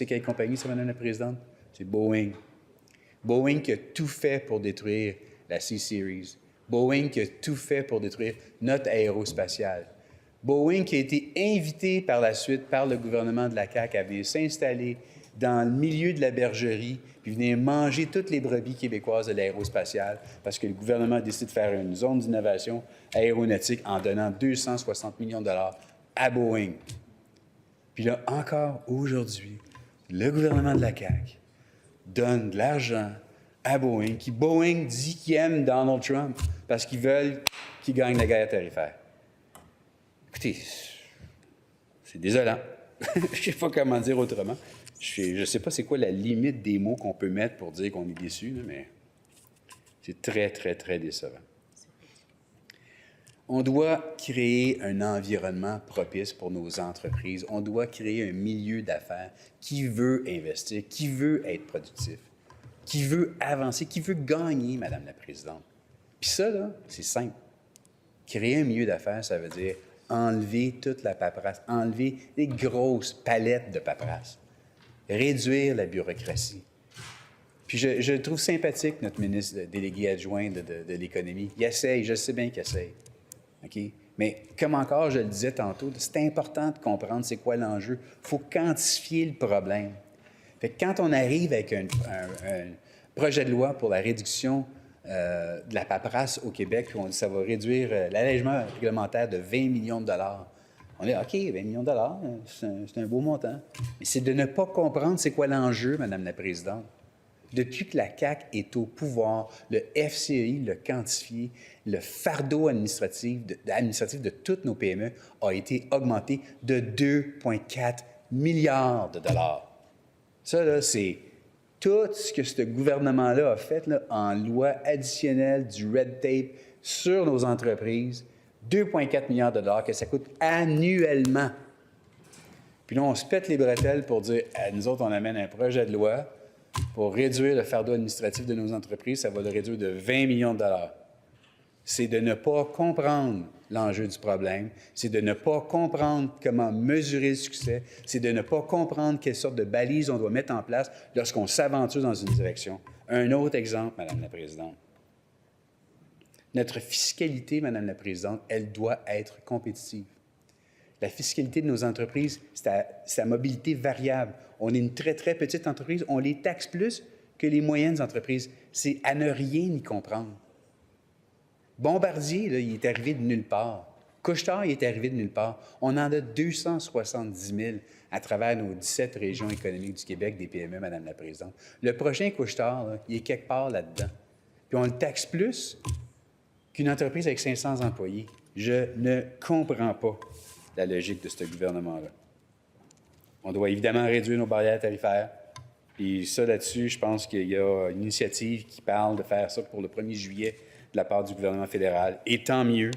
C'est quelle compagnie, ça, Mme la Présidente? C'est Boeing. Boeing qui a tout fait pour détruire la C-Series. Boeing qui a tout fait pour détruire notre aérospatiale. Boeing qui a été invité par la suite par le gouvernement de la CAQ à venir s'installer dans le milieu de la bergerie puis venir manger toutes les brebis québécoises de l'aérospatiale parce que le gouvernement a décidé de faire une zone d'innovation aéronautique en donnant 260 millions de dollars à Boeing. Puis là, encore aujourd'hui, le gouvernement de la CAQ donne de l'argent à Boeing, qui Boeing dit qu'il aime Donald Trump parce qu'ils veulent qu'il gagne la guerre tarifaire. Écoutez, c'est désolant. Je ne sais pas comment dire autrement. Je ne sais pas c'est quoi la limite des mots qu'on peut mettre pour dire qu'on est déçu, là, mais c'est très, très, très décevant. On doit créer un environnement propice pour nos entreprises. On doit créer un milieu d'affaires qui veut investir, qui veut être productif, qui veut avancer, qui veut gagner, Madame la Présidente. Puis ça, là, c'est simple. Créer un milieu d'affaires, ça veut dire enlever toute la paperasse, enlever les grosses palettes de paperasse, réduire la bureaucratie. Puis je trouve sympathique, notre ministre délégué adjoint de l'Économie. Il essaye, je sais bien qu'il essaye. OK? Mais comme encore, je le disais tantôt, c'est important de comprendre c'est quoi l'enjeu. Il faut quantifier le problème. Fait que quand on arrive avec un projet de loi pour la réduction de la paperasse au Québec, puis on dit que ça va réduire l'allègement réglementaire de 20 millions de dollars, on dit OK, 20 millions de dollars, c'est un beau montant. Mais c'est de ne pas comprendre c'est quoi l'enjeu, Madame la Présidente. Depuis que la CAQ est au pouvoir, le FCI l'a quantifié, le fardeau administratif de toutes nos PME a été augmenté de 2,4 milliards de dollars. Ça, là, c'est tout ce que ce gouvernement-là a fait là, en loi additionnelle du red tape sur nos entreprises, 2,4 milliards de dollars que ça coûte annuellement. Puis là, on se pète les bretelles pour dire, nous autres, on amène un projet de loi pour réduire le fardeau administratif de nos entreprises, ça va le réduire de 20 millions de dollars. C'est de ne pas comprendre l'enjeu du problème, c'est de ne pas comprendre comment mesurer le succès, c'est de ne pas comprendre quelle sorte de balises on doit mettre en place lorsqu'on s'aventure dans une direction. Un autre exemple, Madame la Présidente. Notre fiscalité, Madame la Présidente, elle doit être compétitive. La fiscalité de nos entreprises, c'est sa mobilité variable. On est une très, très petite entreprise. On les taxe plus que les moyennes entreprises. C'est à ne rien y comprendre. Bombardier, là, il est arrivé de nulle part. Couche-Tard, il est arrivé de nulle part. On en a 270 000 à travers nos 17 régions économiques du Québec, des PME, Madame la Présidente. Le prochain Couche-Tard, là, il est quelque part là-dedans. Puis on le taxe plus qu'une entreprise avec 500 employés. Je ne comprends pas la logique de ce gouvernement-là. On doit évidemment réduire nos barrières tarifaires. Puis ça, là-dessus, je pense qu'il y a une initiative qui parle de faire ça pour le 1er juillet de la part du gouvernement fédéral. Et tant mieux.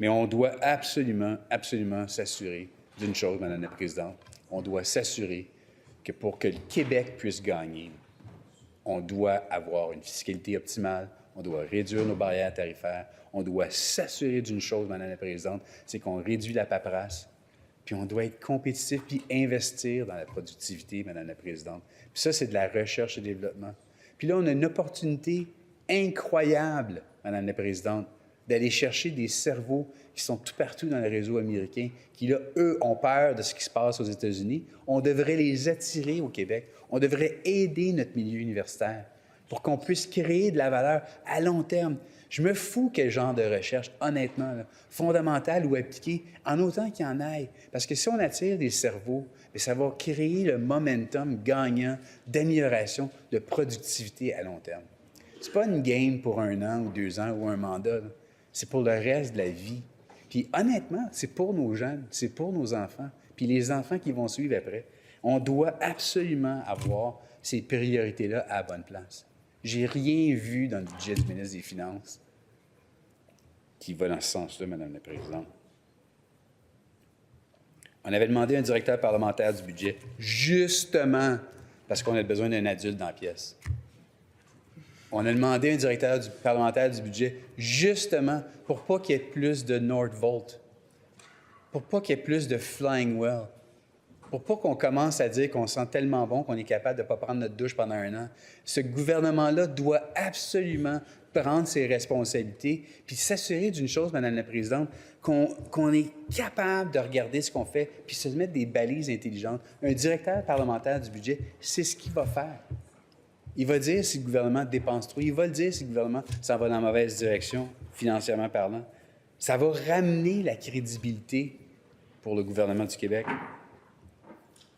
Mais on doit absolument, absolument s'assurer d'une chose, Madame la Présidente. On doit s'assurer que pour que le Québec puisse gagner, on doit avoir une fiscalité optimale, on doit réduire nos barrières tarifaires, on doit s'assurer d'une chose, Madame la Présidente, c'est qu'on réduit la paperasse, puis on doit être compétitif puis investir dans la productivité, Madame la Présidente. Puis ça, c'est de la recherche et développement. Puis là, on a une opportunité incroyable, Madame la Présidente, d'aller chercher des cerveaux qui sont tout partout dans le réseau américain, qui, là, eux, ont peur de ce qui se passe aux États-Unis. On devrait les attirer au Québec. On devrait aider notre milieu universitaire pour qu'on puisse créer de la valeur à long terme. Je me fous quel genre de recherche, honnêtement, là, fondamentale ou appliquée, en autant qu'il y en aille. Parce que si on attire des cerveaux, bien, ça va créer le momentum gagnant d'amélioration, de productivité à long terme. C'est pas une game pour 1 an ou 2 ans ou un mandat, là. C'est pour le reste de la vie. Puis honnêtement, c'est pour nos jeunes, c'est pour nos enfants, puis les enfants qui vont suivre après. On doit absolument avoir ces priorités-là à la bonne place. J'ai rien vu dans le budget du ministre des Finances qui va dans ce sens-là, Madame la Présidente. On avait demandé un directeur parlementaire du budget, justement parce qu'on a besoin d'un adulte dans la pièce. On a demandé un directeur parlementaire du budget, justement pour pas qu'il y ait plus de Nordvolt, pour pas qu'il y ait plus de Flying Well. pour pas qu'on commence à dire qu'on sent tellement bon qu'on est capable de ne pas prendre notre douche pendant un an. Ce gouvernement-là doit absolument prendre ses responsabilités puis s'assurer d'une chose, Madame la Présidente, qu'on est capable de regarder ce qu'on fait puis se mettre des balises intelligentes. Un directeur parlementaire du budget, c'est ce qu'il va faire. Il va dire si le gouvernement dépense trop. Il va le dire si le gouvernement s'en va dans la mauvaise direction, financièrement parlant. Ça va ramener la crédibilité pour le gouvernement du Québec.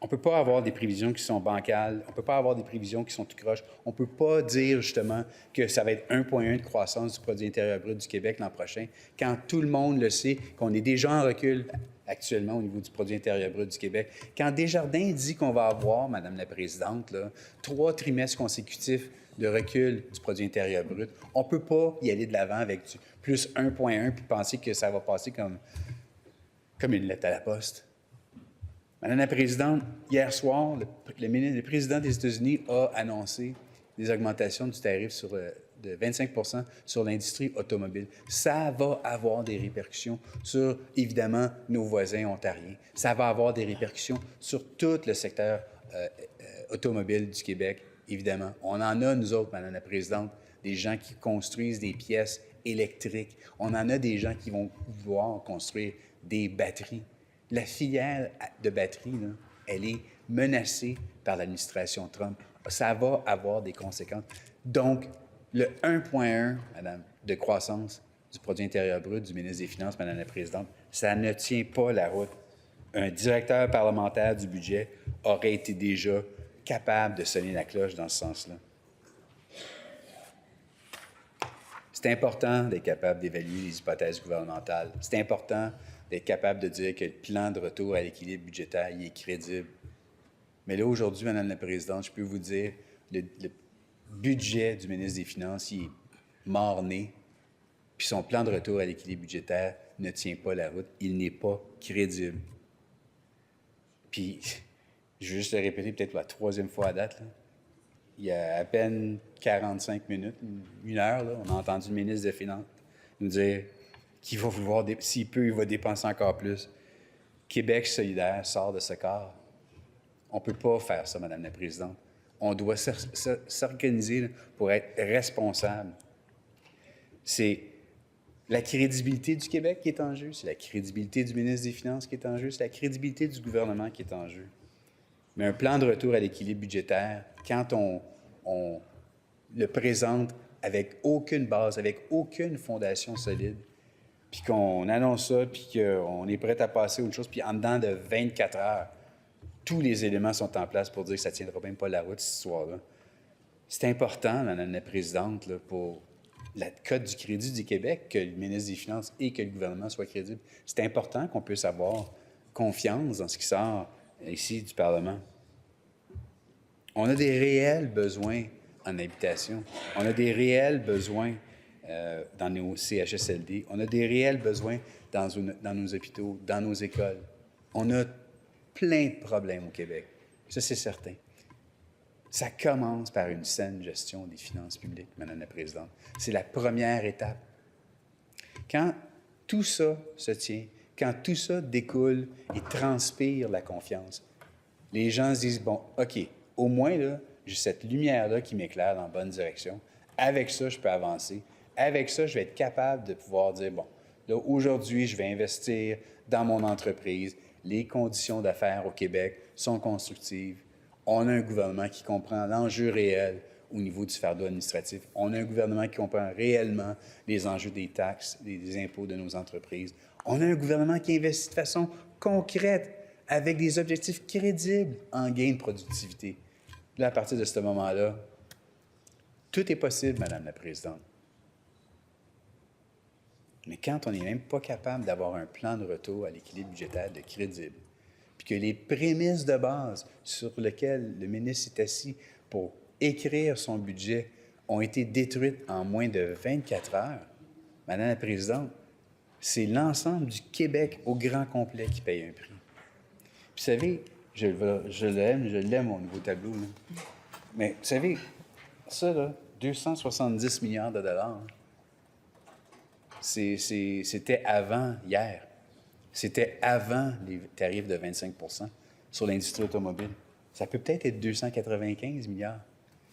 On ne peut pas avoir des prévisions qui sont bancales. On ne peut pas avoir des prévisions qui sont tout croches. On ne peut pas dire, justement, que ça va être 1,1 de croissance du produit intérieur brut du Québec l'an prochain, quand tout le monde le sait, qu'on est déjà en recul actuellement au niveau du produit intérieur brut du Québec. Quand Desjardins dit qu'on va avoir, Madame la Présidente, là, 3 trimestres consécutifs de recul du produit intérieur brut, on ne peut pas y aller de l'avant avec du plus 1,1 puis penser que ça va passer comme une lettre à la poste. Madame la Présidente, hier soir, le président des États-Unis a annoncé des augmentations du tarif de 25 % sur l'industrie automobile. Ça va avoir des répercussions sur, évidemment, nos voisins ontariens. Ça va avoir des répercussions sur tout le secteur automobile du Québec, évidemment. On en a, nous autres, Madame la Présidente, des gens qui construisent des pièces électriques. On en a des gens qui vont vouloir construire des batteries. La filière de batterie, là, elle est menacée par l'administration Trump. Ça va avoir des conséquences. Donc, le 1,1, Madame, de croissance du produit intérieur brut du ministre des Finances, Madame la Présidente, ça ne tient pas la route. Un directeur parlementaire du budget aurait été déjà capable de sonner la cloche dans ce sens-là. C'est important d'être capable d'évaluer les hypothèses gouvernementales. C'est important d'être capable de dire que le plan de retour à l'équilibre budgétaire il est crédible. Mais là, aujourd'hui, Madame la Présidente, je peux vous dire, le budget du ministre des Finances, il est mort-né, puis son plan de retour à l'équilibre budgétaire ne tient pas la route. Il n'est pas crédible. Puis, je vais juste le répéter peut-être pour la 3e fois à date, là. Il y a à peine 45 minutes, 1 heure, là, on a entendu le ministre des Finances nous dire qu'il va vouloir, s'il peut, il va dépenser encore plus. Québec solidaire sort de ce corps. On ne peut pas faire ça, Madame la Présidente. On doit s'organiser pour être responsable. C'est la crédibilité du Québec qui est en jeu, c'est la crédibilité du ministre des Finances qui est en jeu, c'est la crédibilité du gouvernement qui est en jeu. Mais un plan de retour à l'équilibre budgétaire, quand on le présente avec aucune base, avec aucune fondation solide, puis qu'on annonce ça, puis qu'on est prêt à passer à autre chose, puis en dedans de 24 heures, tous les éléments sont en place pour dire que ça ne tiendra même pas la route, cette histoire-là. C'est important, Madame la Présidente, là, pour la cote du crédit du Québec, que le ministre des Finances et que le gouvernement soient crédibles. C'est important qu'on puisse avoir confiance dans ce qui sort ici du Parlement. On a des réels besoins en habitation. On a des réels besoins dans nos CHSLD. On a des réels besoins dans nos hôpitaux, dans nos écoles. On a plein de problèmes au Québec. Ça, c'est certain. Ça commence par une saine gestion des finances publiques, Madame la Présidente. C'est la première étape. Quand tout ça se tient, quand tout ça découle et transpire la confiance, les gens se disent, bon, OK, au moins, là, j'ai cette lumière-là qui m'éclaire dans la bonne direction. Avec ça, je peux avancer. Avec ça, je vais être capable de pouvoir dire, bon, là, aujourd'hui, je vais investir dans mon entreprise. Les conditions d'affaires au Québec sont constructives. On a un gouvernement qui comprend l'enjeu réel au niveau du fardeau administratif. On a un gouvernement qui comprend réellement les enjeux des taxes, des impôts de nos entreprises. On a un gouvernement qui investit de façon concrète avec des objectifs crédibles en gain de productivité. Là, à partir de ce moment-là, tout est possible, Madame la Présidente. Mais quand on n'est même pas capable d'avoir un plan de retour à l'équilibre budgétaire de crédible, puis que les prémices de base sur lesquelles le ministre est assis pour écrire son budget ont été détruites en moins de 24 heures, Madame la Présidente, c'est l'ensemble du Québec au grand complet qui paye un prix. Puis, vous savez, je l'aime au nouveau tableau, là. Mais, vous savez, ça, là, 270 milliards de dollars, c'était avant hier. C'était avant les tarifs de 25 %. sur l'industrie automobile. Ça peut peut-être être 295 milliards.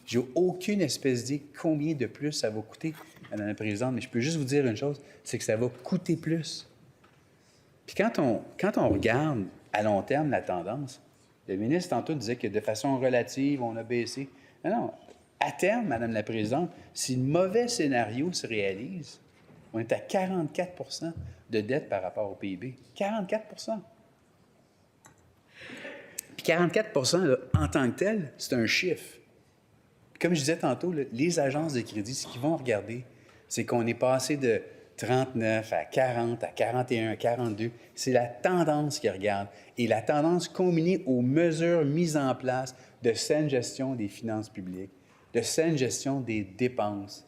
J'ai aucune espèce d'idée combien de plus ça va coûter, Madame la Présidente, mais je peux juste vous dire une chose, c'est que ça va coûter plus. Puis quand on regarde à long terme la tendance, le ministre tantôt disait que de façon relative, on a baissé. Non, à terme, Madame la Présidente, si le mauvais scénario se réalise, on est à 44 de dette par rapport au PIB. 44 Puis 44 là, en tant que tel, c'est un chiffre. Comme je disais tantôt, là, les agences de crédit, ce qu'ils vont regarder, c'est qu'on est passé de 39 à 40, à 41, à 42. C'est la tendance qu'ils regardent. Et la tendance combinée aux mesures mises en place de saine gestion des finances publiques, de saine gestion des dépenses.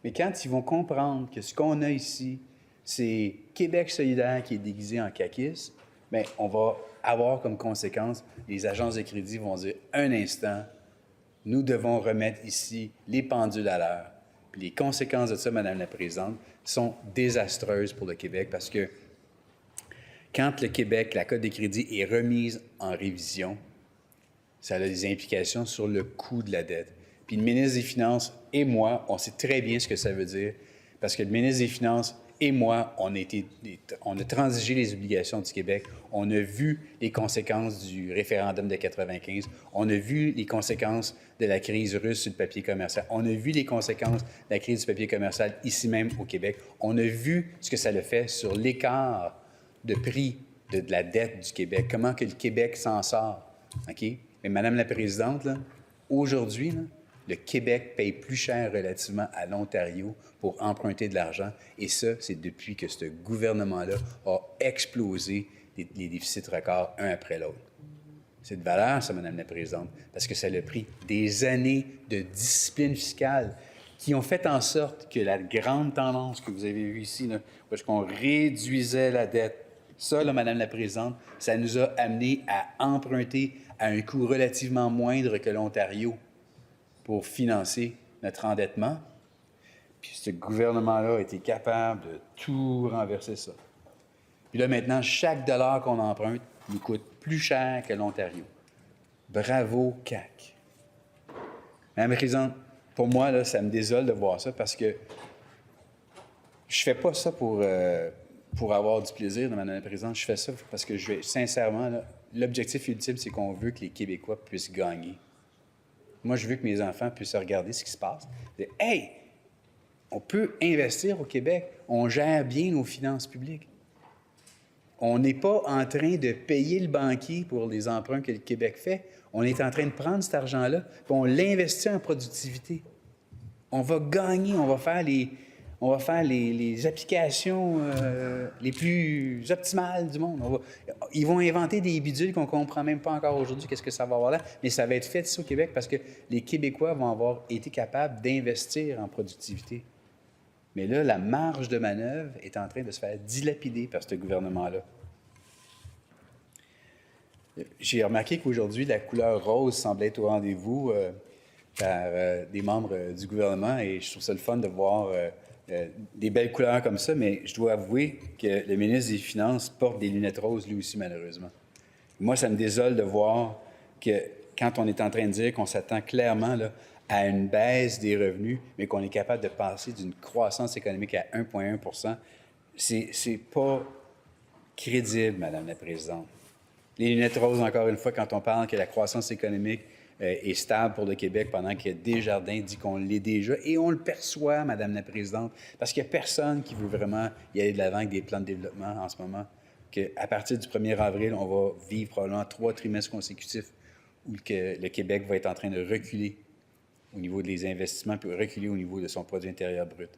Mais quand ils vont comprendre que ce qu'on a ici, c'est Québec solidaire qui est déguisé en caquisme, bien, on va avoir comme conséquence, les agences de crédit vont dire un instant, nous devons remettre ici les pendules à l'heure. Puis les conséquences de ça, Madame la Présidente, sont désastreuses pour le Québec parce que quand le Québec, la cote de crédit est remise en révision, ça a des implications sur le coût de la dette. Puis le ministre des Finances et moi, on sait très bien ce que ça veut dire parce que le ministre des Finances et moi, on a transigé les obligations du Québec. On a vu les conséquences du référendum de 95. On a vu les conséquences de la crise russe sur le papier commercial. On a vu les conséquences de la crise du papier commercial ici même au Québec. On a vu ce que ça a fait sur l'écart de prix de la dette du Québec. Comment que le Québec s'en sort. OK? Mais Madame la Présidente, là, aujourd'hui, là, le Québec paye plus cher relativement à l'Ontario pour emprunter de l'argent. Et ça, c'est depuis que ce gouvernement-là a explosé les déficits records un après l'autre. C'est de valeur, ça, Madame la Présidente, parce que ça a pris des années de discipline fiscale qui ont fait en sorte que la grande tendance que vous avez vue ici, là, où est-ce qu'on réduisait la dette, ça, là, Madame la Présidente, ça nous a amené à emprunter à un coût relativement moindre que l'Ontario pour financer notre endettement. Puis ce gouvernement-là a été capable de tout renverser ça. Puis là, maintenant, chaque dollar qu'on emprunte nous coûte plus cher que l'Ontario. Bravo, CAQ. Madame la Présidente, pour moi, là, ça me désole de voir ça parce que je fais pas ça pour avoir du plaisir, Madame la Présidente. Je fais ça parce que, sincèrement, là, l'objectif ultime, c'est qu'on veut que les Québécois puissent gagner. Moi, je veux que mes enfants puissent regarder ce qui se passe. Dire, hey, on peut investir au Québec. On gère bien nos finances publiques. On n'est pas en train de payer le banquier pour les emprunts que le Québec fait. On est en train de prendre cet argent-là et on l'investit en productivité. On va gagner, on va faire les applications les plus optimales du monde. Ils vont inventer des bidules qu'on ne comprend même pas encore aujourd'hui qu'est-ce que ça va avoir là, mais ça va être fait ici au Québec parce que les Québécois vont avoir été capables d'investir en productivité. Mais là, la marge de manœuvre est en train de se faire dilapider par ce gouvernement-là. J'ai remarqué qu'aujourd'hui, la couleur rose semble être au rendez-vous par des membres du gouvernement et je trouve ça le fun de voir des belles couleurs comme ça, mais je dois avouer que le ministre des Finances porte des lunettes roses lui aussi, malheureusement. Moi, ça me désole de voir que quand on est en train de dire qu'on s'attend clairement là, à une baisse des revenus, mais qu'on est capable de passer d'une croissance économique à 1,1 %, c'est pas crédible, Madame la Présidente. Les lunettes roses, encore une fois, quand on parle que la croissance économique est stable pour le Québec pendant que Desjardins dit qu'on l'est déjà. Et on le perçoit, Madame la Présidente, parce qu'il n'y a personne qui veut vraiment y aller de l'avant avec des plans de développement en ce moment. Qu'à partir du 1er avril, on va vivre probablement 3 trimestres consécutifs où le Québec va être en train de reculer au niveau des investissements puis reculer au niveau de son produit intérieur brut.